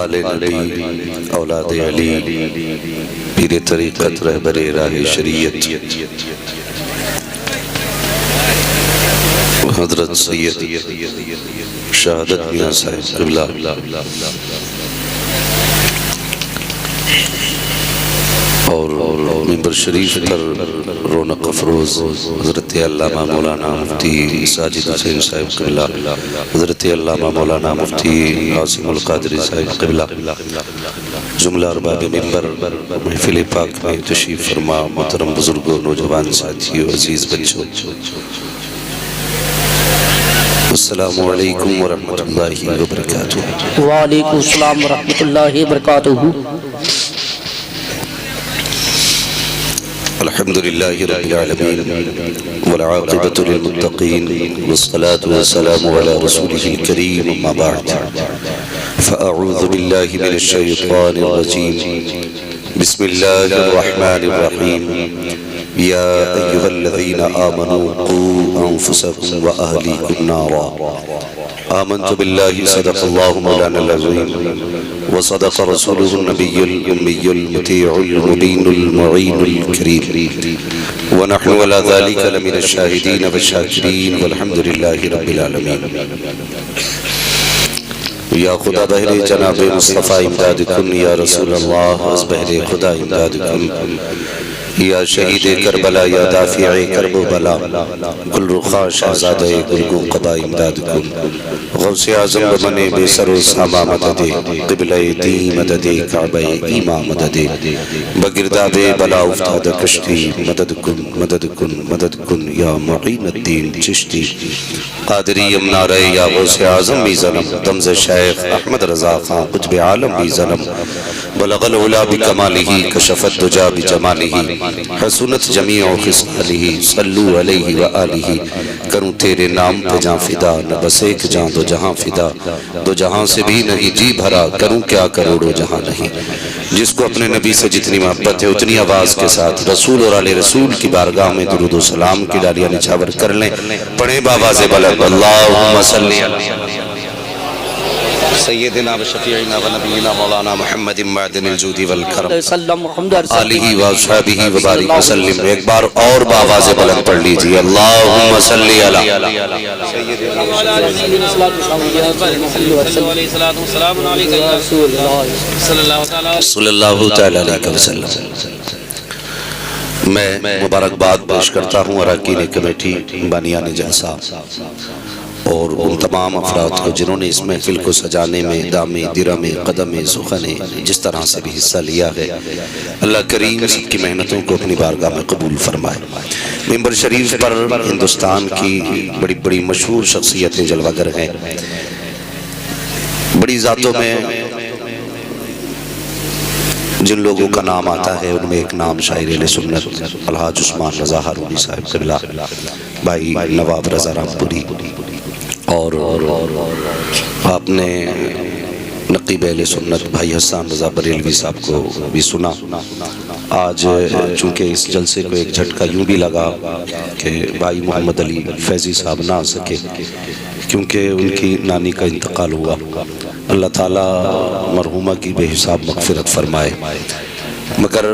آل نبی اولاد علی پیر طریقت رہبر راہ شریعت حضرت سید شہادت میاں صاحب قبلہ اور منبر شریف پر رونق افروز حضرت علامہ مولانا مفتی ساجد حسین صاحب قبلہ، حضرت علامہ مولانا مفتی عاصم القادری صاحب قبلہ، جملہ ارباب منبر محفل پاک میں تشریف فرما محترم بزرگوں، نوجوان ساتھیوں، عزیز بچوں، السلام علیکم ورحمۃ اللہ وبرکاتہ۔ وعلیکم السلام ورحمۃ اللہ وبرکاتہ۔ الحمد للہ رب العالمین والعاقبۃ للمتقین والصلاة والسلام علی رسولہ الکریم، اما بعد فاعوذ باللہ من الشیطان الرجیم، بسم اللہ الرحمن الرحیم، یا ایہا الذین آمنوا قوا انفسکم واہلیکم نارا، آمنت باللہ صدق اللہ مولانا العظیم وصدق رسوله النبی الأمی المطیع المبین المعین الکریم، ونحن على ذلك لمن الشاہدین والشاکرین والحمد للہ رب العالمین۔ یا خدا بہر جناب مصطفیٰ امداد کن، یا رسول اللہ از بہر خدا امداد کن، یا شہید کربلا، یا دافع کرب و بلا، گل رخا شہزادہ گلگوں قبا امداد کن، غوث اعظم بمن بے سر و ساما مدد، قبلہ دین مدد، کعبہ ایمان مدد، بگرداب بلا افتاد کشتی، مدد کن مدد کن مدد کن، یا معین الدین چشتی، قادری امنارے، یا غوث اعظم بھی ظلم، دمز شیخ احمد رضا خان قطب عالم بھی ظلم، بلغ العلا بکمالہ، کشف الدجا بجمالہ، حسنت جمیع خصالہ، صلو علیہ وآلہ، کروں تیرے نام پہ جان فدا، نہ بس ایک جان دو جہاں فدا، دو جہاں سے بھی نہیں جی بھرا، کروں کیا کروڑوں جہاں نہیں۔ جس کو اپنے نبی سے جتنی محبت ہے اتنی آواز کے ساتھ رسول اور آل رسول کی بارگاہ میں درود و سلام کی ڈالیاں نچھاور کر لیں، پڑھیں بآواز بلند، اللہم صلی علی سیدنا و شفیعنا و نبینا مولانا محمد معدن الجود والکرم آلہ و اصحابہ و بارک وسلم۔ ایک بار اور بآواز بلند پڑھ لیجئے، اللہم صلی علی صلی اللہ تعالی علیہ وسلم۔ میں مبارکباد پیش کرتا ہوں اراکین کمیٹی، بانیان جلسہ اور ان تمام افراد کو جنہوں نے اس محفل کو سجانے میں دامِ درم قدم سخن جس طرح سے بھی حصہ لیا ہے، اللہ کریم سب کی محنتوں کو اپنی بارگاہ میں قبول فرمائے۔ منبر شریف پر ہندوستان کی بڑی بڑی مشہور شخصیتیں جلوہ گر ہیں، بڑی ذاتوں میں جن لوگوں کا نام آتا ہے ان میں ایک نام شاعر اہل سنت الحاج عثمان رضا ہارونی صاحب قبلہ، بھائی نواب رضا رامپوری، اور آپ نے نقیب اہل سنت بھائی حسان رضا بریلوی صاحب کو بھی سنا۔ آج چونکہ اس جلسے کو ایک جھٹکا یوں بھی لگا کہ بھائی محمد علی فیضی صاحب نہ آ سکے کیونکہ ان کی نانی کا انتقال ہوا، اللہ تعالیٰ مرحومہ کی بے حساب مغفرت فرمائے۔ مگر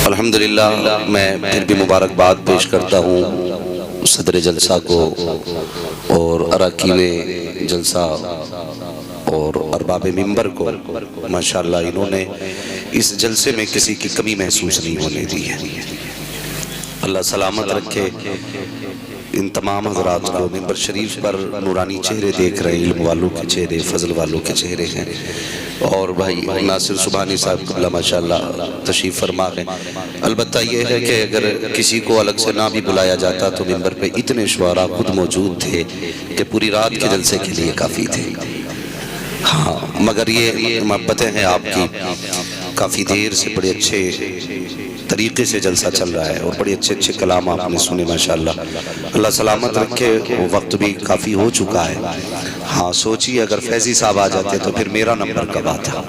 الحمدللہ میں پھر بھی مبارکباد پیش کرتا ہوں صدر جلسہ کو اور اراکین جلسہ اور ارباب منبر کو، ماشاءاللہ انہوں نے اس جلسے میں کسی کی کمی محسوس نہیں ہونے دی ہے۔ اللہ سلامت رکھے ان تمام حضرات کو۔ منبر شریف پر نورانی چہرے دیکھ رہے ہیں، علم والوں کے چہرے، فضل والوں کے چہرے ہیں، اور بھائی ناصر سبحانی صاحب قبلہ ماشاءاللہ تشریف فرما ہیں۔ البتہ یہ ہے کہ اگر کسی کو الگ سے نہ بھی بلایا جاتا تو منبر پہ اتنے شعراء خود موجود تھے کہ پوری رات کے جلسے کے لیے کافی تھے۔ ہاں مگر یہ محبتیں ہیں آپ کی، کافی دیر سے بڑے اچھے طریقے سے جلسہ چل رہا ہے اور بڑے اچھے اچھے کلام آپ نے سنے ماشاءاللہ۔ اللہ سلامت رکھے، وقت بھی کافی ہو چکا ہے۔ ہاں سوچیے اگر فیضی صاحب آ جاتے تو پھر میرا نمبر کب آتا؟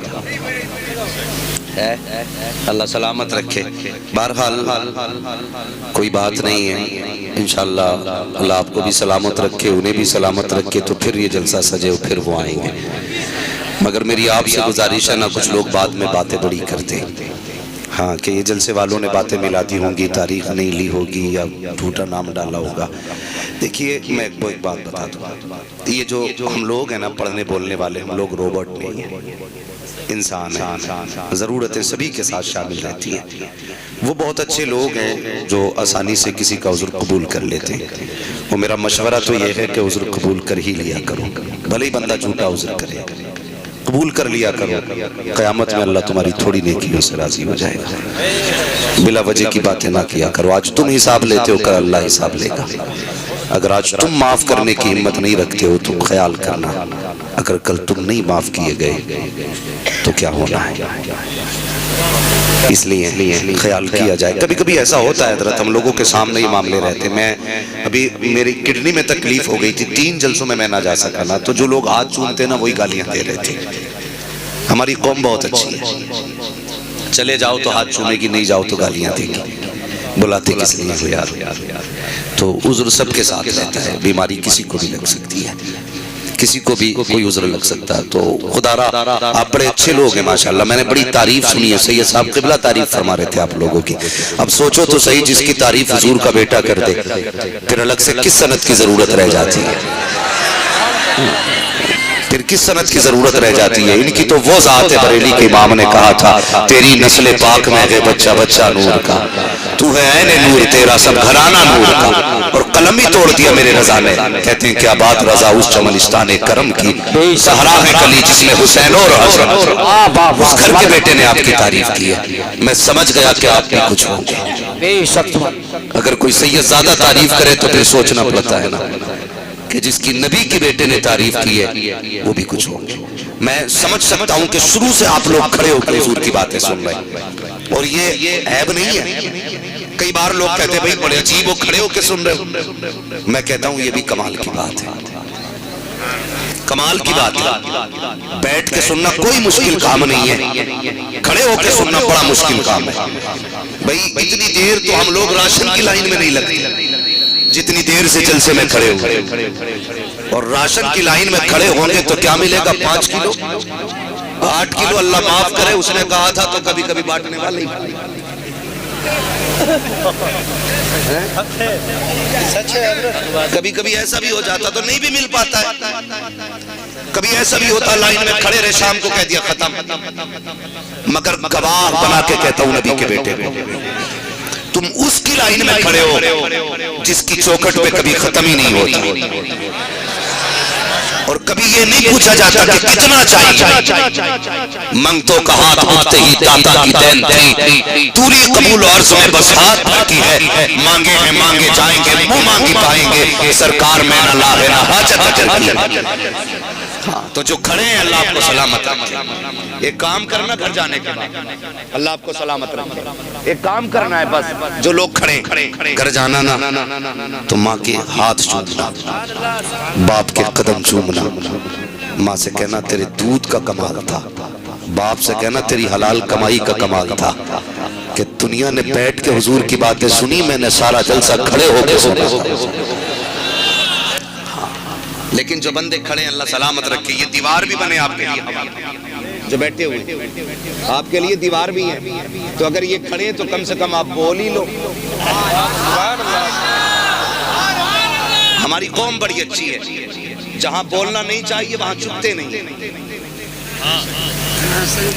اللہ سلامت رکھے۔ بہرحال کوئی بات نہیں ہے، انشاءاللہ اللہ آپ کو بھی سلامت رکھے، انہیں بھی سلامت رکھے، تو پھر یہ جلسہ سجے اور پھر وہ آئیں گے۔ مگر میری آپ سے گزارش ہے نا، کچھ لوگ بعد میں باتیں بڑی کرتے ہیں، ہاں کہ یہ جلسے والوں نے باتیں ملاتی ہوں گی، تاریخ نہیں لی ہوگی یا جھوٹا نام ڈالا ہوگا۔ دیکھیے میں ایک بات بتا دوں، یہ جو ہم لوگ ہیں نا پڑھنے بولنے والے، ہم لوگ روبوٹ نہیں ہیں، انسان ہیں، ضرورتیں سبھی کے ساتھ شامل رہتی ہیں۔ وہ بہت اچھے لوگ ہیں جو آسانی سے کسی کا عذر قبول کر لیتے ہیں، اور میرا مشورہ تو یہ ہے کہ عذر قبول کر ہی لیا کرو، بھلے ہی بندہ جھوٹا عذر کرے، قبول کر لیا کرو، قیامت میں اللہ تمہاری تھوڑی نیکیوں سے راضی ہو جائے گا۔ بلا وجہ کی باتیں نہ کیا کرو، آج تم حساب لیتے ہو کل اللہ حساب لے گا۔ اگر آج تم معاف کرنے کی ہمت نہیں رکھتے ہو تو خیال کرنا، اگر کل تم نہیں معاف کیے گئے تو کیا ہونا ہے۔ اس لیے خیال کیا جائے۔ کبھی کبھی ایسا ہوتا ہے حضرت، ہم لوگوں کے سامنے یہ معاملے رہتے، میں ابھی میری کڈنی میں تکلیف ہو گئی تھی، 3 جلسوں میں نہ جا سکا نا، تو جو لوگ ہاتھ چومتے نا وہی گالیاں دے رہے تھے۔ ہماری قوم بہت اچھی ہے، چلے جاؤ تو ہاتھ چومے گی، نہیں جاؤ تو گالیاں دے گی، بلاتے کس لیے ہو یار۔ تو عذر سب کے ساتھ رہتا ہے، بیماری کسی کو بھی لگ سکتی ہے، کسی کو بھی کوئی عذر لگ سکتا ہے۔ تو خدا را آپ بڑے اچھے لوگ ہیں ماشاءاللہ، میں نے بڑی تعریف سنی ہے، سید صاحب قبلہ تعریف فرما رہے تھے آپ لوگوں کی۔ اب سوچو تو صحیح، جس کی تعریف حضور کا بیٹا کر دے پھر الگ سے کس سند کی ضرورت رہ جاتی ہے، پھر کس سند کی ضرورت رہ جاتی ہے۔ ان کی تو وہ ذات ہے، بریلی کے امام نے کہا تھا تیری نسل پاک میں ہے بچہ بچہ نور کا، تو ہے عین نور تیرا سب گھرانہ نور کا، اور قلم ہی توڑ دیا میرے رضا نے۔ کہتے ہیں کیا بات رضا اس چمنستان کرم کی، سہرا ہے کلی جس میں حسین اور حسن، اس گھر کے بیٹے نے آپ کی تعریف کی ہے۔ میں سمجھ گیا کہ آپ بھی کچھ ہوں گے۔ اگر کوئی سید زیادہ تعریف کرے تو پھر سوچنا پڑتا ہے نا کہ جس کی نبی کے بیٹے نے تعریف کی ہے وہ بھی کچھ ہوں گے۔ میں سمجھ سکتا ہوں کہ شروع سے آپ لوگ کھڑے ہو کے حضور کی باتیں سن رہے ہیں، اور یہ عیب نہیں ہے۔ کئی بار لوگ کہتے ہیں بھئی بڑے عجیب ہو، کھڑے ہو کے سن رہے ہو، میں کہتا ہوں یہ بھی کمال کی بات ہے، کمال کی بات ہے۔ بیٹھ کے سننا کوئی مشکل کام نہیں ہے، کھڑے ہو کے سننا بڑا مشکل کام ہے۔ بھئی اتنی دیر تو ہم لوگ راشن کی لائن میں نہیں لگتے جتنی دیر سے جلسے میں کھڑے ہوئے، اور راشن کی لائن میں کھڑے ہوں گے تو کیا ملے گا؟ 5 کلو 8 کلو، اللہ معاف کرے، اس نے کہا تھا تو کبھی کبھی بانٹنے والے ہی۔ کبھی کبھی ایسا بھی ہو جاتا تو نہیں بھی مل پاتا ہے، کبھی ایسا بھی ہوتا لائن میں کھڑے رہے، شام کو کہہ دیا ختم۔ مگر گواہ بنا کے کہتا ہوں نبی کے بیٹے کو، تم اس کی لائن میں کھڑے ہو جس کی چوکھٹ پہ کبھی ختم ہی نہیں ہوتا، اور کبھی یہ نہیں پوچھا جاتا کہ کتنا چاہیے۔ منگتوں کا ہاتھ اٹھتے ہی داتا کی دین تھی، توری قبول عرض میں بس ہاتھ بھرتی ہے، مانگے ہیں مانگے جائیں گے، منہ مانگی پائیں گے، سرکار میں نہ لاغے نہ حاجت اجر کی۔ تو جو کھڑے ہیں اللہ آپ کو سلامت رکھے۔ ایک کام کرنا گھر جانے کے بعد، اللہ آپ کو سلامت رکھے، ایک کام کرنا ہے بس، جو لوگ کھڑے گھر جانا نا تو ماں کے ہاتھ چومنا، باپ کے قدم چومنا، ماں سے کہنا تیرے دودھ کا کمال تھا، باپ سے کہنا تیری حلال کمائی کا کمال تھا، کہ دنیا نے بیٹھ کے حضور کی باتیں سنی، میں نے سارا جلسہ کھڑے ہو کے سنا۔ لیکن جو بندے کھڑے ہیں اللہ سلامت رکھے، یہ دیوار بھی بنے آپ کے لیے، جو بیٹھے ہوئے آپ کے لیے دیوار بھی ہے، تو اگر یہ کھڑے ہیں تو کم سے کم آپ بول ہی لو۔ ہماری قوم بڑی اچھی ہے، جہاں بولنا نہیں چاہیے وہاں چپتے نہیں،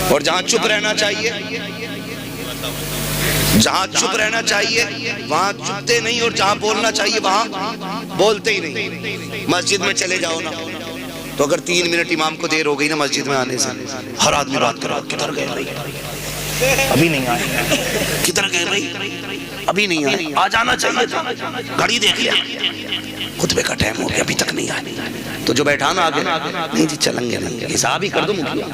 اور جہاں چپ رہنا چاہیے، جہاں چپ رہنا چاہیے وہاں چپتے نہیں، اور جہاں بولنا چاہیے وہاں بولتے ہی نہیں۔ مسجد میں چلے جاؤ نا تو اگر 3 منٹ امام کو دیر ہو گئی نا مسجد میں آنے سے، ہر آدمی بات کرا کدھر گئے بھائی، ابھی نہیں آئے، کدھر گئے بھائی، ابھی نہیں آئے، آ جانا چاہیے تھا، گھڑی دیکھ لیا، خطبے کا ٹائم ہو گیا ابھی تک نہیں آئے، تو جو بیٹھانا آگے نہیں جی چلیں گے نہیں، حساب ہی کر دو مکھیا۔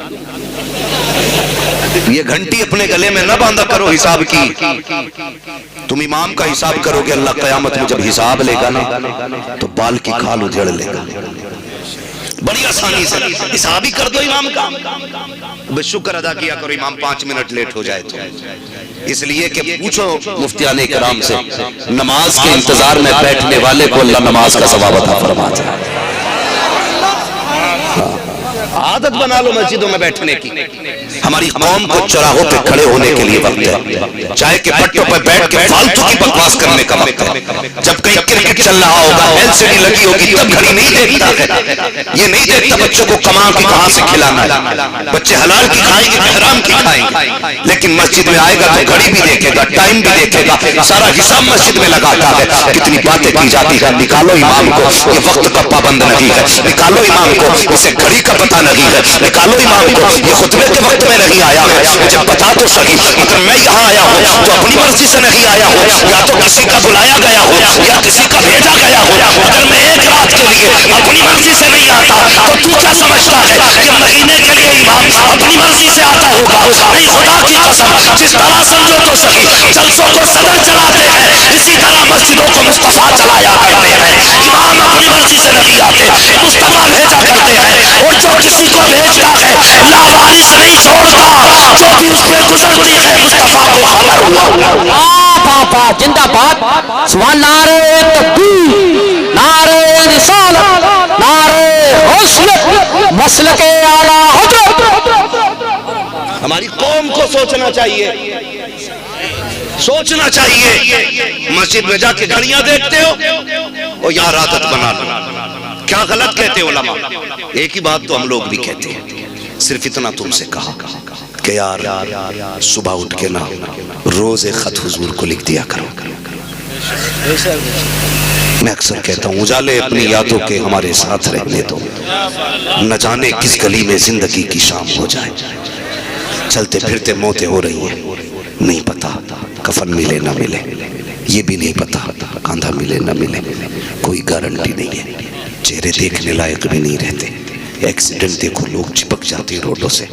یہ گھنٹی اپنے گلے میں نہ باندھا کرو حساب کی، تم امام کا حساب کرو گے، اللہ قیامت میں جب حساب لے گا نا تو بال کی کھال اجڑ لے گا۔ بڑی آسانی سے حساب ہی کر دو امام کا، بس شکر ادا کیا کرو امام 5 منٹ لیٹ ہو جائے تو اس لیے کہ پوچھو مفتیان کرام سے، نماز کے انتظار میں بیٹھنے والے کو اللہ نماز کا ثواب عطا فرماتا ہے۔ عادت بنا لو مسجدوں میں بیٹھنے کی۔ ہماری قوم کو چراہوں پہ کھڑے ہونے کے لیے وقت ہے، چائے کے پٹوں پہ بیٹھ کے فالتو کی بکواس کرنے کا وقت ہے۔ جب کہیں کرکٹ چل رہا ہوگا، ایل سی ڈی لگی ہوگی، تب گھڑی نہیں دیکھتا ہے، یہ نہیں دیکھتا بچوں کو کماں کی کہاں سے کھلانا ہے۔ بچے حلال کی کھائیں گے کہ حرام کی کھائیں گے، لیکن مسجد میں آئے گا تو گھڑی بھی دیکھے گا، ٹائم بھی دیکھے گا، سارا حساب مسجد میں لگاتا ہے۔ کتنی باتیں کی جاتی ہے، نکالو امام کو، یہ وقت کا پابند نہیں ہے، نکالو امام کو، اسے گھڑی کا پتہ نہیں ہے، نکالو امام کو، یہ خطبے کے وقت میں نہیں آیا ہے، مجھے بتا تو صحیح، اگر میں یہاں آیا ہوں تو اپنی مرضی سے نہیں آیا ہوں، یا تو کسی کا بلایا گیا ہو یا کسی کا بھیجا گیا ہو۔ اگر میں ایک رات کے لیے اپنی مرضی سے نہیں آتا تو تو کیا سمجھتا ہے کہ مہینے کے لیے امام اپنی مرضی سے آتا ہوگا؟ نہیں، خدا کی قسم، جس طرح سمجھو تو صحیح جلسوں کو صدر چلاتے ہیں، اسی طرح مسجدوں کو مصطفیٰ چلایا کرتے ہیں۔ امام اپنی مرضی سے نہیں آتے، مصطفیٰ بھیجا کرتے ہیں، اور جو کسی کو بھیجتا ہے لاوارث نہیں چھوڑتا، جو بھی اس پہ گزرتی ہے مصطفیٰ کو خبر ہوا۔ پاپا زندہ باد، سبحان نعرہ تکبیر، نعرہ رسالت، نعرہ حسنت، مسلک اعلیٰ حضرت۔ ہماری قوم کو سوچنا چاہیے، سوچنا چاہیے۔ مسجد میں جا کے گھڑیاں دیکھتے ہو، اور یار عادت بنا لو۔ کیا غلط کہتے علماء؟ ایک ہی بات تو ہم لوگ بھی کہتے ہیں، صرف اتنا تم سے کہا کہ یار صبح اٹھ کے نا روز ایک خط حضور کو لکھ دیا کرو۔ میں اکثر کہتا ہوں اجالے اپنی یادوں کے ہمارے ساتھ رہنے دو، نہ جانے کس گلی میں زندگی کی شام ہو جائے۔ چلتے پھرتے موتیں ہو رہی ہیں، نہیں پتا کفن ملے نہ ملے، یہ بھی نہیں پتا کاندھا ملے نہ ملے، کوئی گارنٹی نہیں ہے، چہرے دیکھنے لائق بھی نہیں رہتے۔ ایکسیڈنٹ دیکھو، لوگ چپک جاتے ہیں روڈوں سے،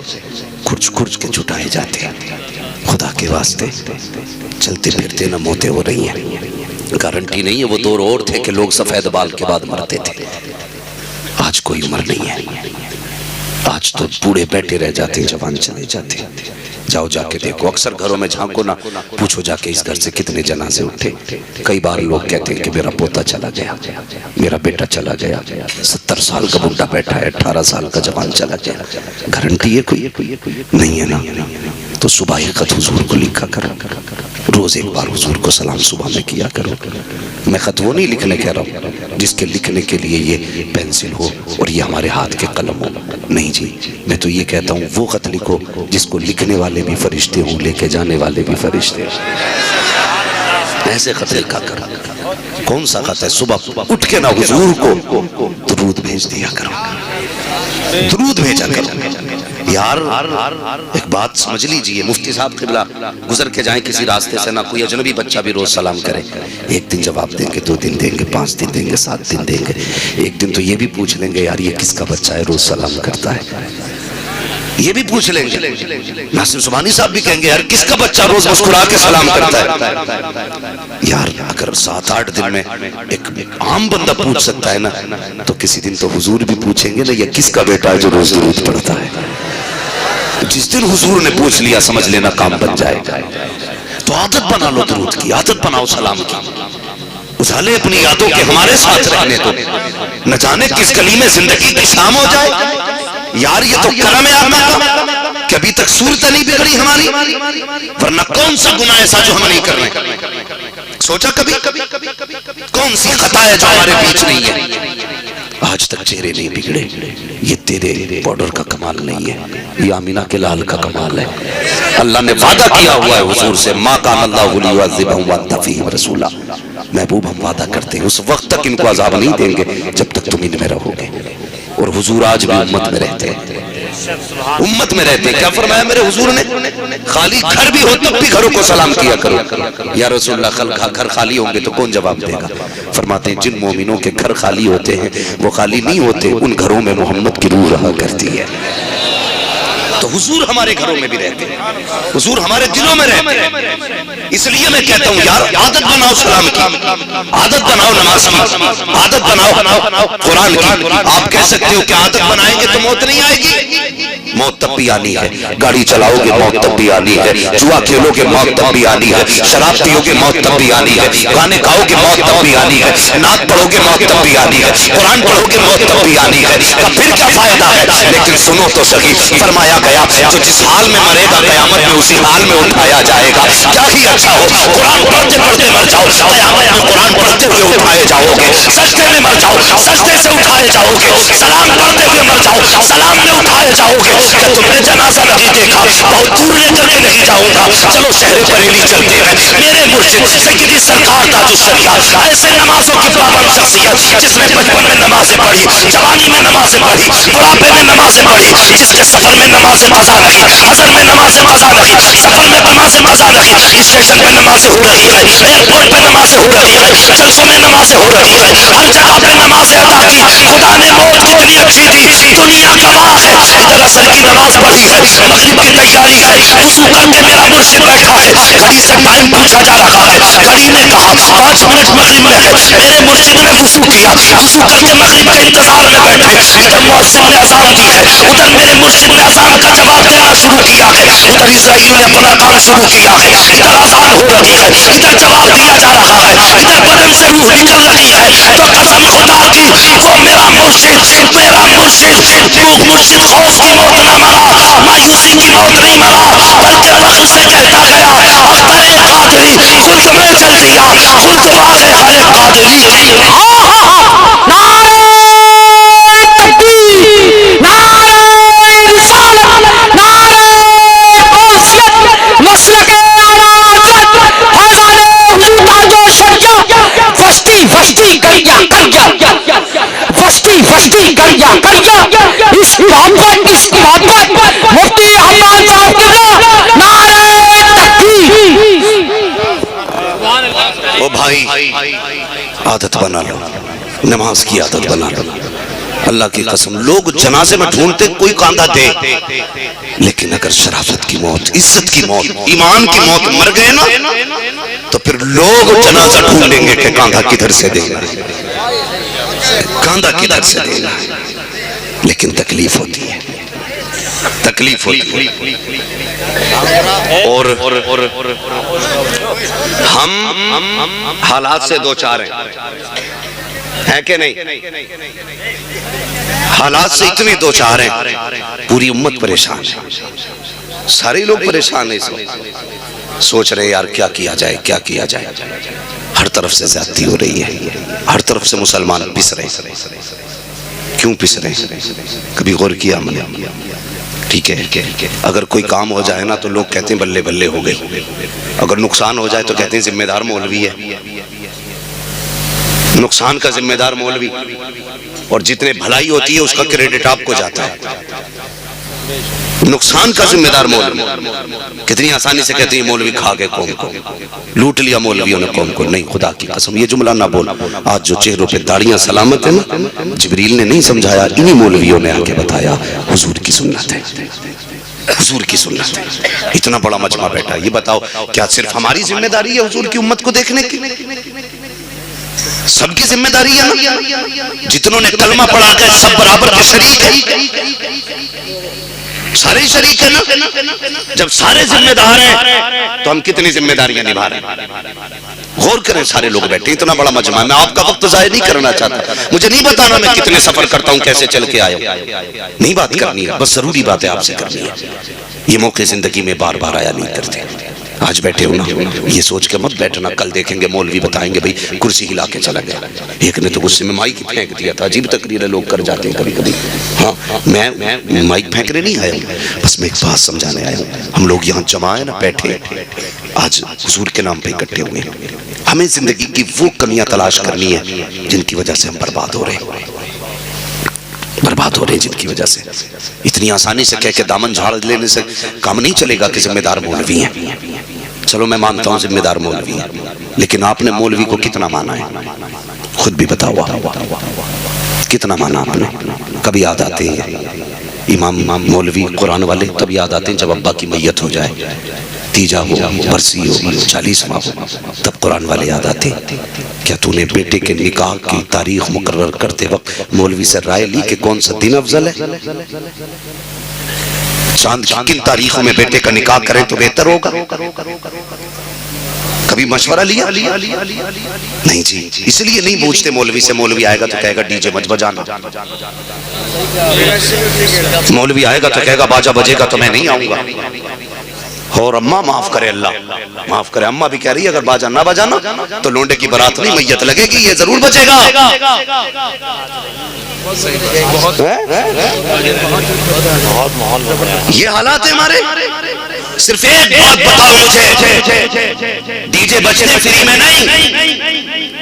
کھرچ کھرچ کے چھٹائے جاتے ہیں۔ خدا کے واسطے چلتے پھرتے نہ موتیں ہو رہی ہیں، گارنٹی نہیں ہے۔ وہ دور اور تھے کہ لوگ سفید بال کے بعد مرتے تھے، آج کوئی عمر نہیں ہے، آج تو بوڑھے بیٹھے رہ جاتے ہیں، جوان چلے جاتے ہیں۔ جاؤ جا کے دیکھو، اکثر گھروں میں جھانکو نہ، پوچھو جا کے اس گھر سے کتنے جنازے اٹھے۔ کئی بار لوگ کہتے ہیں کہ میرا پوتا چلا گیا، میرا بیٹا چلا گیا، 70 سال کا بڈھا بیٹھا ہے، 18 سال کا جوان چلا گیا، گارنٹی ہے کوئی؟ نہیں ہے نا۔ تو صبح ایک خط حضور کو لکھا کرو، روز ایک بار حضور کو سلام صبح میں کیا کرو۔ میں خط وہ نہیں لکھنے کہہ رہا ہوں جس کے لکھنے کے لیے یہ پینسل ہو اور یہ ہمارے ہاتھ کے قلم ہو، نہیں جی، میں تو یہ کہتا ہوں وہ خط لکھو جس کو لکھنے والے بھی فرشتے ہوں، لے کے جانے والے بھی فرشتے ہوں۔ ایسے خط لکھا کرو۔ کون سا خط ہے؟ صبح اٹھ کے نا حضور کو درود بھیج دیا کرو، درود بھیجا کرو۔ یار ایک بات سمجھ لیجئے، مفتی صاحب قبلہ گزر کے جائیں کسی راستے سے، نہ کوئی اجنبی بچہ بھی روز سلام کرے، ایک دن جواب دیں گے، 2 دن دیں گے، 5 دن دیں گے، 7 دن دیں گے، ایک دن تو یہ بھی پوچھ لیں گے یار یہ کس کا بچہ ہے روز سلام کرتا ہے، یہ بھی پوچھ لیں گے۔ ناصر سبحانی صاحب بھی کہیں گے یار کس کا بچہ روز مسکرا کے سلام کرتا ہے۔ یار اگر 7-8 دن میں ایک عام بندہ پوچھ سکتا ہے نا، تو کسی دن تو حضور بھی پوچھیں گے نا یہ کس کا بیٹا ہے جو روز درود پڑھتا ہے۔ جس دن حضور نے پوچھ لیا سمجھ لینا کام بن جائے گا۔ تو عادت بنا لو درود کی، عادت بناؤ سلام کی۔ اجالے اپنی یادوں کے ہمارے ساتھ رہنے دو، نہ جانے کس گلی میں زندگی کی شام ہو جائے۔ یار یہ تو کرم ہے آقا کا کہ ابھی تک صورت نہیں بگڑی ہماری، ورنہ کون سا گناہ ایسا جو ہم نہیں کر رہے؟ سوچا کبھی کون سی خطا ہے جو ہمارے بیچ نہیں ہے؟ آج تک چہرے نہیں بگڑے، یہ تیرے پاؤڈر کا کمال نہیں ہے، یہ آمینہ کے لال کا کمال ہے۔ اللہ نے وعدہ کیا ہوا ہے حضور سے، ما کان اللہ لیعذبہم وانت فیہم رسولا، محبوب ہم وعدہ کرتے ہیں اس وقت تک ان کو عذاب نہیں دیں گے جب تک تم ان میں رہو گے۔ اور حضور آج بھی امت میں رہتے ہیں، امت میں رہتے ہیں۔ کیا فرمایا میرے حضور نے؟ خالی گھر بھی ہو تب بھی گھروں کو سلام کیا کرو۔ یا رسول اللہ گھر خالی ہوں گے تو کون جواب دے گا؟ فرماتے ہیں جن مومنوں کے گھر خالی ہوتے ہیں وہ خالی نہیں ہوتے، ان گھروں میں محمد کی روح رہا کرتی ہے۔ تو حضور ہمارے گھروں میں بھی رہتے ہیں، حضور ہمارے دلوں میں رہتے ہیں۔ اس لیے میں کہتا ہوں یار عادت بناؤ سلام کی، عادت بناؤ نماز کی، عادت بناؤ قرآن کی۔ آپ کہہ سکتے ہو کہ عادت بنائیں گے تو موت نہیں آئے گی، موت تب بھی آنی ہے، گاڑی چلاؤ گے موت تب بھی آنی ہے، جوا کھیلو گے موت تب بھی آنی ہے، شراب پیو گے موت تب بھی آنی ہے، گانے گاؤ گے موت تب بھی آنی ہے، نعت پڑھو گے موت تب بھی آنی ہے، قرآن پڑھو گے موت تب بھی آنی ہے، پھر کیا فائدہ ہے؟ لیکن سنو تو صحیح، فرمایا گیا جو جس حال میں مرے گا قیامت میں اسی حال میں اٹھایا جائے گا۔ کیا ہی اچھا ہو قرآن پڑھتے پڑھتے مر جاؤ، قیامت میں قرآن پڑھتے ہوئے اٹھائے جاؤ گے، سجدے میں مر جاؤ سجدے سے اٹھائے جاؤ گے، سلام پڑھتے ہوئے مر جاؤ سلام میں اٹھائے جاؤ گے۔ کہ تم نے جنازہ نہیں دیکھا، بہت دور لے کر کے نہیں جاؤں گا، چلو شہر بریلی چلتے ہیں، میرے مرشد سیدی سرکار تاج الشریعت، ایسے نمازوں کی پابند شخصیت جس نے بچپن میں نمازیں پڑھی، جوانی میں نمازیں پڑھی، بڑھاپے میں نمازیں پڑھی، جس کے سفر میں نمازیں قضا نہیں، حضر میں نمازیں قضا نہیں، سفر میں نمازیں قضا نہیں، اسٹیشن پہ نمازیں ہو رہی ہے، ایئرپورٹ پہ نمازیں ہو رہی ہے، جلسوں میں نمازیں ہو رہی ہے، ہر جگہ پہ نمازیں ادا کی۔ خدا نے موت کتنی اچھی دی، دنیا گواہ ہے۔ ادھر عصر کی نماز پڑھی ہے، مغرب کی تیاری ہے، وضو کر کے میرا مرشد بیٹھا ہے، گھڑی سے ٹائم پوچھا جا رہا ہے، گھڑی نے کہا 5 منٹ مغرب میں ہے، میرے مرشد نے وضو کیا، وضو کر کے مغرب کے انتظار میں بیٹھے، جب مؤذن نے اذان دی ہے ادھر میرے مرشد نے اذان کا جواب دینا شروع کیا ہے، ادھر اسرائیل نے اپنا کام شروع کیا ہے، ادھر اذان ہو رہی ہے، ادھر جواب دیا جا رہا ہے، ادھر بدن سے روح نکل رہی ہے، تو قسم خدا کی وہ میرا مرشد خوف کی موت نہ مرا، مایوسی کی موت نہیں مرا، بلکہ فخر سے کہتا گیا اختر قادری خلد میں چل دیا، خلد باغ ہر قادری۔ نعرہ تکبیر، نعرہ رسالت، نعرہ غوثیت، مسلک اعلیٰ حضرت فیضان حضور تاج و شریعہ، فشتی فشتی کریا کریا، فشتی فشتی کریا کریا، اس محبت اس محبت مفتی حماد صاحب قبلہ، نعرہ تکبیر۔ او بھائی عادت بنا لو، نماز کی عادت بنا لو۔ اللہ کی قسم لوگ جنازے میں ڈھونڈتے کوئی کاندھا دے، لیکن اگر شرافت کی موت، عزت کی موت، ایمان کی موت مر گئے نا تو پھر لوگ جنازہ ڈھونڈیں گے کہ کاندھا کدھر سے دینا، کاندھا کدھر سے دینا۔ لیکن تکلیف ہوتی ہے، تکلیف ہوتی ہے، اور ہم حالات سے دو چار ہیں کہ نہیں؟ حالات سے اتنے دو چار ہیں، پوری امت پریشان ہے، سارے لوگ پریشان ہیں، سوچ رہے یار کیا کیا جائے کیا کیا جائے، ہر طرف سے زیادتی ہو رہی ہے، ہر طرف سے مسلمان پس رہے ہیں۔ کیوں پس رہے ہیں؟ کبھی غور کیا ہم نے؟ ٹھیک ہے، اگر کوئی کام ہو جائے نا تو لوگ کہتے ہیں بلے بلے ہو گئی، اگر نقصان ہو جائے تو کہتے ہیں ذمہ دار مولوی ہے، نقصان کا ذمہ دار مولوی، اور جتنے بھلائی ہوتی ہے اس کا کریڈٹ آپ کو جاتا ہے، نقصان کا ذمہ دار مولوی۔ کتنی آسانی سے کہتے ہیں مولوی کھا گئے قوم کو، لوٹ لیا مولویوں نے قوم کو۔ نہیں، خدا کی قسم یہ جملہ نہ بول۔ آج جو چہروں پہ داڑیاں سلامت ہیں نا، جبریل نے نہیں سمجھایا، انہی مولویوں نے آ کے بتایا حضور کی سنت ہے، حضور کی سنت ہے۔ اتنا بڑا مجمع بیٹھا، یہ بتاؤ کیا صرف ہماری ذمہ داری ہے حضور کی امت کو دیکھنے کی؟ سب کی ذمہ داری ہے نا؟ جتنوں نے کلمہ پڑھا گئے سب برابر کے شریک ہیں، سارے شریک ہیں نا؟ جب سارے ذمہ دار ہیں تو ہم کتنی ذمہ داریاں نبھا رہے ہیں؟ غور کریں، سارے لوگ بیٹھے، اتنا بڑا مجمع۔ میں آپ کا وقت ضائع نہیں کرنا چاہتا، مجھے نہیں بتانا میں کتنے سفر کرتا ہوں، کیسے چل کے آیا ہوں، نہیں بات کرنی ہے، بس ضروری بات ہے آپ سے کرنی ہے۔ یہ موقع زندگی میں بار بار آیا نہیں کرتے۔ آج بیٹھے ہو نا، یہ سوچ کے مت بیٹھنا کل دیکھیں گے مولوی بتائیں گے بھئی کرسی ہلا کے چلا گیا، ایک نے تو غصے میں مائک پھینک دیا تھا۔ عجیب تقریریں لوگ کر جاتے ہیں کبھی کبھی۔ ہاں، میں مائک پھینکنے نہیں آیا ہوں، بس میں ایک بات سمجھانے آیا ہوں۔ ہم لوگ یہاں جمع ہیں نا، بیٹھے آج حضور کے نام پہ اکٹھے ہوئے ہیں، ہمیں زندگی کی وہ کمیاں تلاش کرنی ہے جن کی وجہ سے ہم برباد ہو رہے ہیں، برباد ہو رہے ہیں، جن کی وجہ سے۔ اتنی آسانی سے کہہ کے دامن جھاڑ لینے سے کام نہیں چلے گا کہ ذمہ دار مولوی ہیں۔ چلو میں مانتا ہوں ذمہ دار مولوی ہیں، لیکن آپ نے مولوی کو کتنا مانا ہے؟ خود بھی بتاؤ کتنا مانا آپ نے؟ کبھی یاد آتے ہیں امام مولوی قرآن والے تب یاد آتے ہیں جب ابا کی میت ہو جائے، تیجا ہو، برسی ہو، 40واں ہو، تب قرآن والے یاد آتے ہیں۔ کیا تو نے بیٹے کے نکاح کی تاریخ مقرر کرتے وقت مولوی سے رائے لی کہ کون سا دن افضل ہے؟ چاند کی کن تاریخوں میں بیٹے کا نکاح کریں تو بہتر ہوگا؟ کبھی مشورہ لیا؟ نہیں جی، اس لیے نہیں پوچھتے مولوی سے. مولوی آئے گا تو کہے گا ڈی جے مت بجانا، مولوی آئے گا تو کہے گا باجا بجے گا تو میں نہیں آؤں گا. اور اماں معاف کرے، اللہ معاف کرے، اماں بھی کہہ رہی ہے اگر باجا نہ بجانا تو لونڈے کی برات نہیں، میت لگے گی، یہ ضرور بچے گا. یہ حالات ہیں ہمارے. صرف ایک بات بتاؤ مجھے، ڈی جے بجنے فری میں نہیں،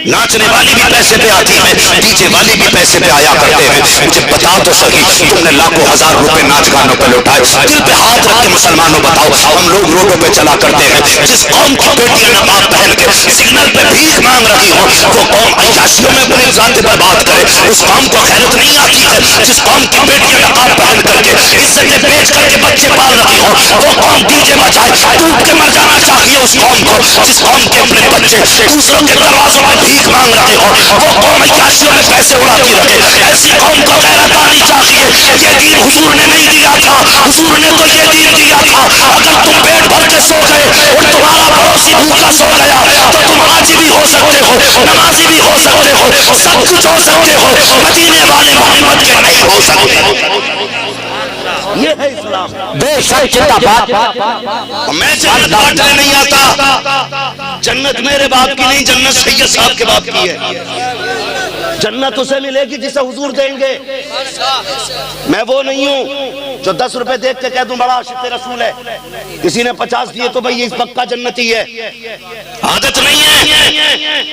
ناچنے والی بھی پیسے پہ آتی ہے، ڈی جے والی بھی پیسے پہ آیا کرتے ہیں. مجھے بتاؤ تو صحیح، تم نے لاکھوں ہزار روپے ناچ گانوں پہ لوٹائے، دل پہ ہاتھ رکھ کے مسلمانوں بتاؤ، ہم لوگ روڈوں پہ چلا کرتے ہیں. جس قوم کی بیٹیاں نقاب پہن کے سگنل پہ بھیک مانگ رہی ہوں، وہ قوم عیاشیوں میں اپنی ذات پر بات کرے، اس قوم کو خیرت نہیں آتی ہے. جس قوم کی بیٹیاں نقاب پہن کر کے عزتیں بیچ کر کے بچے پال رہی ہوں، وہ قوم ڈی جے بجائے ڈوب کے مر جانا چاہیے. اس قوم کو، جس قوم کے اپنے بچے دوسروں کے دروازوں میں بھیک مانگ رہے ہوں، وہ قوم عیاشیوں میں پیسے اڑاتی رہے. ایسی قوم کو غیرت آنی چاہیے. یہ دین حضور نے نہیں دیا تھا، حضور نے تو یہ دین دیا تھا. اگر تم پیٹ بھر کے سو گئے اور تمہارا پڑوسی بھوکا سو گیا تو تم حاجی بھی ہو سکتے ہو، نمازی بھی ہو سکتے ہو، سب کچھ ہو سکتے ہو، مدینے والے محمد کے نہیں ہو سکتے. یہ ہے اسلام. بے شک چندہ بات. میں جنت بانٹنے نہیں آتا. جنت میرے باپ کی نہیں، جنت سید صاحب کے باپ کی ہے. جنت اسے ملے گی جسے حضور دیں گے. میں وہ نہیں ہوں جو 10 روپے دیکھ کے کہہ دوں بڑا عاشق رسول ہے، کسی نے 50 دیے تو بھئی اس پکا جنتی ہے. عادت نہیں ہے.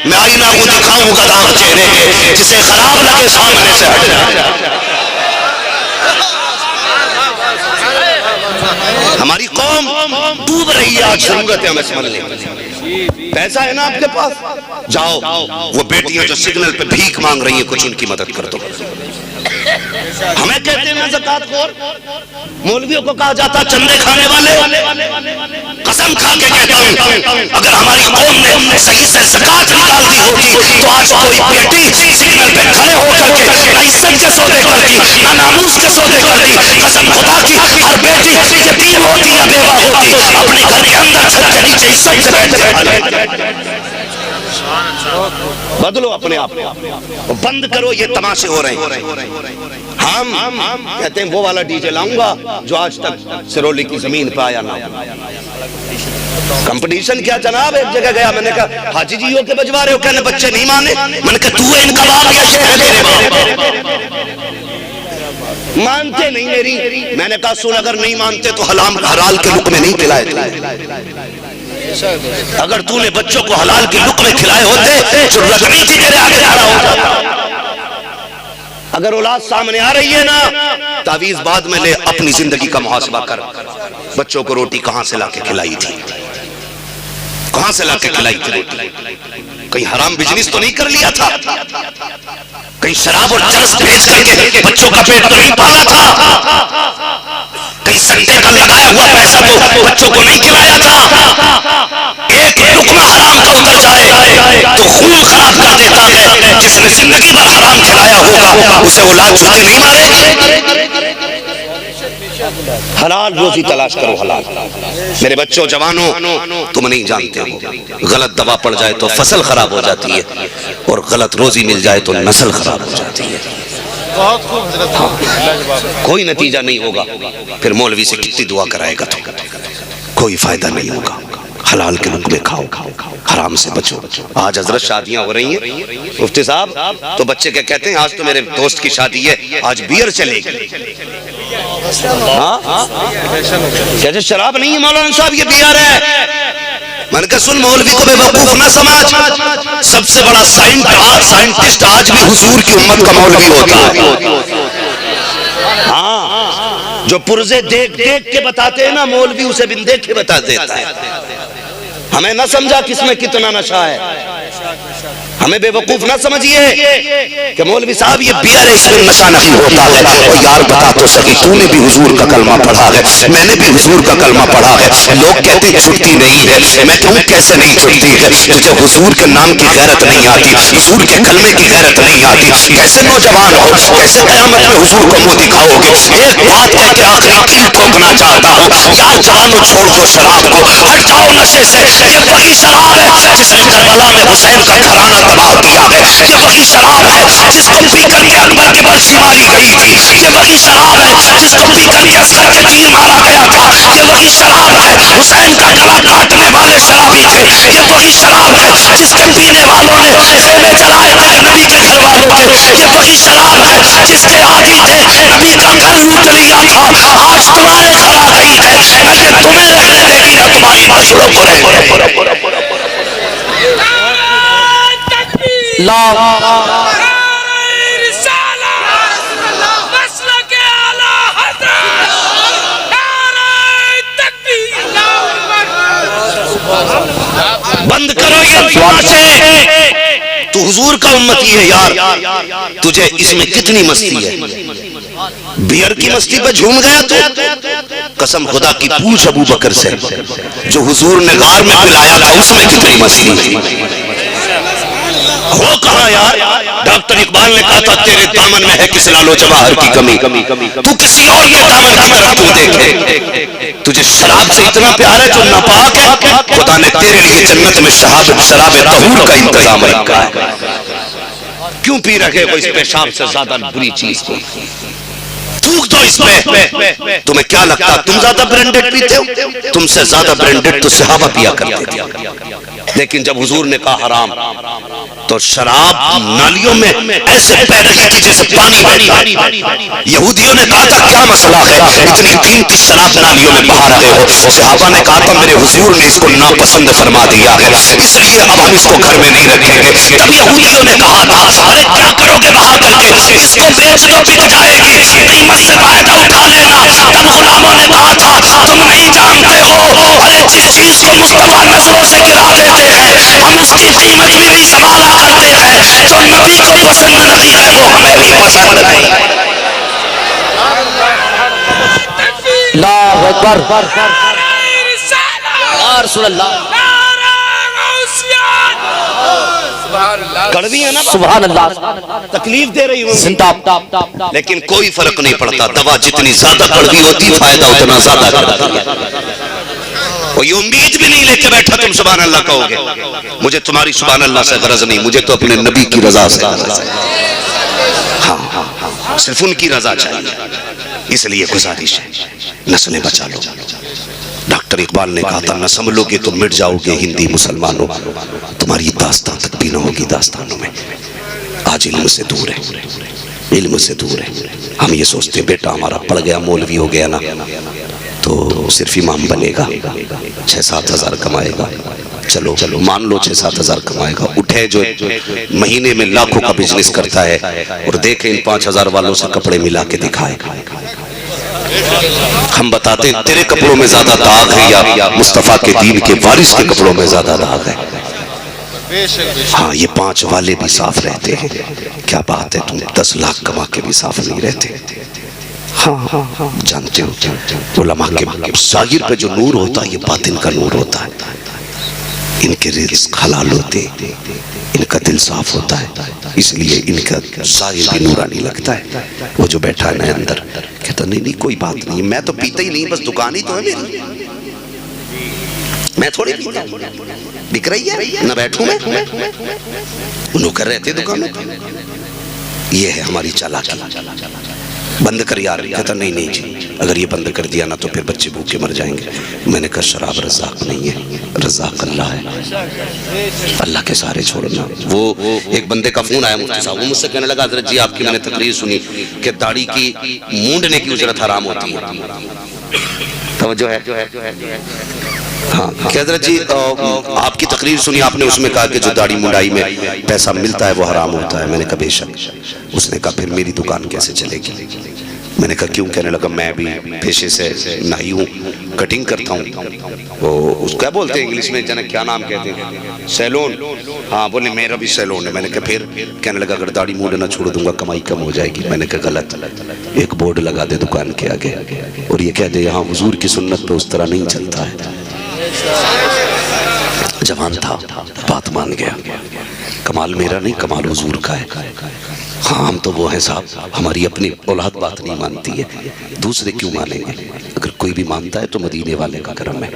میں آئینہ کو دکھاؤں گا داغ چہرے کے، جسے خراب لگے سامنے سے ہٹ جائے. ہماری قوم ڈوب رہی ہے آج، ضرورت ہے ہمیں سمجھنے. پیسہ ہے نا آپ کے پاس، جاؤ وہ بیٹیاں جو سگنل پہ بھیک مانگ رہی ہیں کچھ ان کی مدد کر دو. ہمیں کہتے ہیں زکات خور، مولویوں کو کہا جاتا چندے کھانے والے. قسم کھا کے کہتا ہوں اگر ہماری قوم نے صحیح سے زکات نکال دی ہوتی تو آج کوئی بیٹی سگنل پہ کھڑے ہو کر کے نہ عزت کے سودے کرتی، نہ ناموس کے سودے کرتی. قسم خدا کی ہر بیٹی یتیم ہوتی یا بیوہ ہوتی اپنے گھر کے اندر چھت کے نیچے عزت سے بیٹھے. بدلو اپنے آپ، بند کرو یہ تماشے ہو رہے ہیں. ہم کہتے ہیں وہ والا ڈی جے لاؤں گا جو آج تک سرولی کی زمین پہ آیا نہ. کمپٹیشن کیا جناب. ایک جگہ گیا، میں نے کہا حاجی جی ہو کے بجوا رہے ہو؟ کہنے بچے نہیں مانے. میں نے کہا تو ان کا باپ یا یہ ہے میرے باپ؟ مانتے نہیں میری. میں نے کہا سن اگر نہیں مانتے تو حلال کے لقمے نہیں کھلائے تھے. اگر تو نے بچوں کو حلال کے لقمے کھلائے ہوتے جو رگڑی تھی تیرے آگے کھڑا ہو جاتا. اگر اولاد سامنے آ رہی ہے نا، تعویذ بعد میں لے، اپنی زندگی کا محاسبہ کر. بچوں کو روٹی کہاں سے لا کے کھلائی تھی؟ کہاں سے لا کے کھلائی تھی روٹی؟ کہیں حرام بزنس تو نہیں کر لیا تھا؟ کہیں شراب اور چرس بیچ کر کے بچوں کا پیٹ تو نہیں پالا تھا؟ کہیں سنڈے کا لگایا ہوا پیسہ تو بچوں کو نہیں کھلایا تھا؟ ایک لقمہ حرام کا اتر جائے تو خون خراب کر دیتا ہے. جس نے زندگی بھر حرام کھلایا ہوگا اسے اولاد جوتے نہیں مارے گی. حلال روزی تلاش کرو، حلال. میرے بچوں جوانوں، تم نہیں جانتے ہو غلط دوا پڑ جائے تو فصل خراب ہو جاتی ہے اور غلط روزی مل جائے تو نسل خراب ہو جاتی ہے. کوئی نتیجہ نہیں ہوگا. پھر مولوی سے کتنی دعا کرائے گا تو کوئی فائدہ نہیں ہوگا. حلال کے لقمے کھاؤ، حرام سے بچو. آج حضرت شادیاں ہو رہی ہیں مفتی صاحب تو بچے کیا کہتے ہیں؟ آج تو میرے دوست کی شادی ہے، آج بیئر چلے گی. کہتے شراب نہیں ہے مولانا صاحب، یہ بیئر ہے. میں نے کہا سن مولوی کو بے وقوف نہ سمجھ. سب سے بڑا سائنٹسٹ آج بھی حضور کی امت کا مولوی ہوتا ہے. ہاں، جو پرزے دیکھ دیکھ کے بتاتے ہیں نا، مولوی اسے بن دیکھ کے بتا دیتا ہے. ہمیں نہ سمجھا کس میں کتنا نشہ ہے. ہمیں بے وقوف نہ سمجھیے کہ مولوی صاحب یہ بیئر ہے اس میں نشہ نہیں ہوتا ہے. اور یار بتا تو سکی تو نے بھی حضور کا کلمہ پڑھا ہے, میں نے بھی حضور کا کلمہ پڑھا ہے. لوگ کہتے ہیں چھٹتی نہیں ہے, میں کہوں کیسے نہیں چھٹتی ہے؟ تجھے حضور کے نام کی غیرت نہیں آتی, حضور کے کلمے کی غیرت نہیں آتی, کیسے نوجوان ہو, کیسے قیامت میں حضور کو منہ دکھاؤ گے؟ ایک بات ہے کہ آخری تیر ٹھوکنا چاہتا ہوں, یار جوانو چھوڑ دو شراب کو, ہٹ جاؤ نشے سے. یہ وہی شراب ہے جس نے کربلا میں حسین کا گھرانہ تباہ کیا ہے. یہ وہی شراب ہے جس کو پی کر کے اکبر کی برسی ماری گئی تھی. یہ وہی شراب ہے جس کو پی کر کے اصغر کے تیر مارا گیا تھا. یہ وہی شراب ہے, حسین کا گلا کاٹنے والے شرابی تھے. یہ وہی شراب ہے جس کے پینے والوں نے خیمے جلائے تھے نبی کے گھر والوں کے. یہ وہی شراب ہے جس کے عادی تھے نبی کا گھر لوٹ لیا تھا. آج تمہارے گھر آ گئی ہے, نہ یہ تمہیں رہنے دے گی نہ تمہاری بچڑوں کو رہنے دے گی. بند کرو یہ تماشے, تو حضور کا امتی ہے یار, تجھے اس میں کتنی مستی ہے؟ بیئر کی مستی پہ جھوم گیا تو قسم خدا کی پوچھ ابو بکر سے, جو حضور نے غار میں پلایا تھا اس میں کتنی مستی ہو کہاں یار؟ ڈاکٹر اقبال نے کہا تھا تیرے دامن میں ہے کس لال و جواہر کی کمی, تو کسی اور کے دامن کی طرف تو دیکھے. تجھے شراب سے اتنا پیار ہے جو ناپاک ہے, خدا نے تیرے لیے جنت میں شراب طہور کا انتظام رکھا ہے. کیوں پی رکھے ہو اس پیشاب سے زیادہ بری چیز کو؟ تھوک دو اس پہ. تمہیں کیا لگتا تم زیادہ برینڈڈ پیتے ہو؟ تم سے زیادہ برینڈڈ تو صحابہ پیا کرتے تھے. لیکن جب حضور نے کہا حرام, تو شراب نالیوں میں ایسے بہ رہی تھی جیسے پانی بہتا ہے. یہودیوں نے کہا تھا کیا مسئلہ ہے, اتنی قیمتی شراب نالیوں میں بہا رہے ہو؟ صحابہ نے کہا تھا میرے حضور نے اس کو ناپسند فرما دیا ہے, اس لیے اب ہم اس کو گھر میں نہیں رکھیں گے. تب یہودیوں نے کہا تھا ارے کیا کرو گے بہا کر کے, اس کو بیچ دو بک جائے گی, قیمت سے فائدہ اٹھا لینا. تب غلاموں نے کہا تھا تم نہیں جانتے ہو, ارے جس چیز کو مصطفیٰ نظروں سے گرا دیتے ہیں ہم اس کی قیمت بھی نہیں سنبھالا کرتے ہیں. جو نبی کو پسند نہیں ہے وہ ہمیں بھی پسند نہیں. اللہ اکبر, یا رسول اللہ, کڑوی ہے نا, سبحان اللہ, تکلیف دے رہی ہوں, زندہ, لیکن کوئی فرق نہیں پڑتا. دوا جتنی زیادہ کڑوی ہوتی فائدہ اتنا زیادہ کرتا ہے. وہ یہ امید بھی نہیں لے کے بیٹھا تم سبحان اللہ کہو گے. مجھے تمہاری سبحان اللہ سے غرض نہیں, مجھے تو اپنے نبی کی رضا سے غرض ہے. ہاں صرف ان کی رضا چاہیے. اس لیے گزارش ہے نسلیں بچا لو. ڈاکٹر اقبال نے کہا تھا نہ سنبھلو گے تو مٹ جاؤ گے ہندی مسلمانوں, تمہاری داستان تک بھی نہ ہوگی داستانوں میں. آج علم سے دور ہے, علم سے دور ہے. ہم یہ سوچتے بیٹا ہمارا پڑھ گیا مولوی ہو گیا نا تو صرف امام بنے گا, 6-7 ہزار کمائے گا. چلو مان لو 6-7 ہزار کمائے گا. اٹھے جو مہینے میں لاکھوں کا بزنس کرتا ہے اور دیکھیں ان 5 ہزار والوں سے کپڑے ملا کے دکھائے. ہم بتاتے ہیں تیرے کپڑوں میں زیادہ داغ ہے یا مصطفیٰ کے دین کے وارث کے کپڑوں میں زیادہ داغ ہے. ہاں یہ 5 والے بھی صاف رہتے ہیں. کیا بات ہے, تم 10 لاکھ کما کے بھی صاف نہیں رہتے. ہاں جانتے ہو علماء کے ظاہر پہ جو نور ہوتا ہے یہ باطن کا نور ہوتا ہے. ان کے رزق حلال ہوتے, ان کا دل صاف ہوتا ہے, اس لیے ان کا ظاہر بھی نورانی لگتا ہے. وہ جو بیٹھا ہے نا اندر کہتا نہیں کوئی بات نہیں, میں تو پیتا ہی نہیں, بس دکان ہی تو ہے میری, میں تھوڑی پیتا ہوں, بک رہی ہے نہ بیٹھوں میں. انہوں کر رہے تھے دکانوں کا. یہ ہے ہماری چالاکی. بند کر یار, کہتا نہیں جی اگر یہ بند کر دیا نا تو پھر بچے بھوکے مر جائیں گے. میں نے کہا شراب رزاق نہیں ہے, رزاق اللہ ہے, اللہ کے سارے چھوڑنا. وہ ایک بندے کا فون آیا مفتی صاحب, وہ مجھ سے کہنے لگا حضرت جی آپ کی میں نے تقریر سنی کہ داڑھی کی مونڈنے کی اجرت حرام ہوتی ہے. توجہ ہے, ہاں کہ حضرت جی آپ کی تقریر سنی, آپ نے اس میں کہا کہ جو داڑھی منڈائی میں پیسہ ملتا ہے وہ حرام ہوتا ہے. میں نے کہا بے شک. اس نے کہا پھر میری دکان کیسے چلے گی, میں نے کہا کیوں؟ کہنے لگا میں بھی پیشے سے نائی ہوں، کٹنگ کرتا ہوں، وہ اس کیا بولتے ہیں انگلش میں جنہیں کیا نام کہتے ہیں، سیلون، ہاں بولے میرا بھی سیلون ہے۔ میں نے کہا پھر؟ کہنے لگا اگر داڑھی موڑنا چھوڑ دوں گا کمائی کم ہو جائے گی۔ میں نے کہا غلط، ایک بورڈ لگا دے دکان کے آگے اور یہ کہہ دے یہاں حضور کی سنت پہ اس طرح نہیں چلتا ہے۔ جوان تھا، بات مان گیا، کمال میرا نہیں کمال حضور کا ہے۔ ہاں ہم تو وہ ہیں صاحب، ہماری اپنی اولاد بات نہیں مانتی ہے، دوسرے کیوں مانیں گے؟ اگر کوئی بھی مانتا ہے تو مدینے والے کا کرم ہے،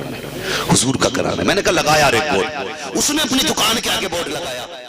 حضور کا کرم ہے۔ میں نے کہا لگایا ایک بورڈ، اس نے اپنی دکان کے آگے بورڈ لگایا۔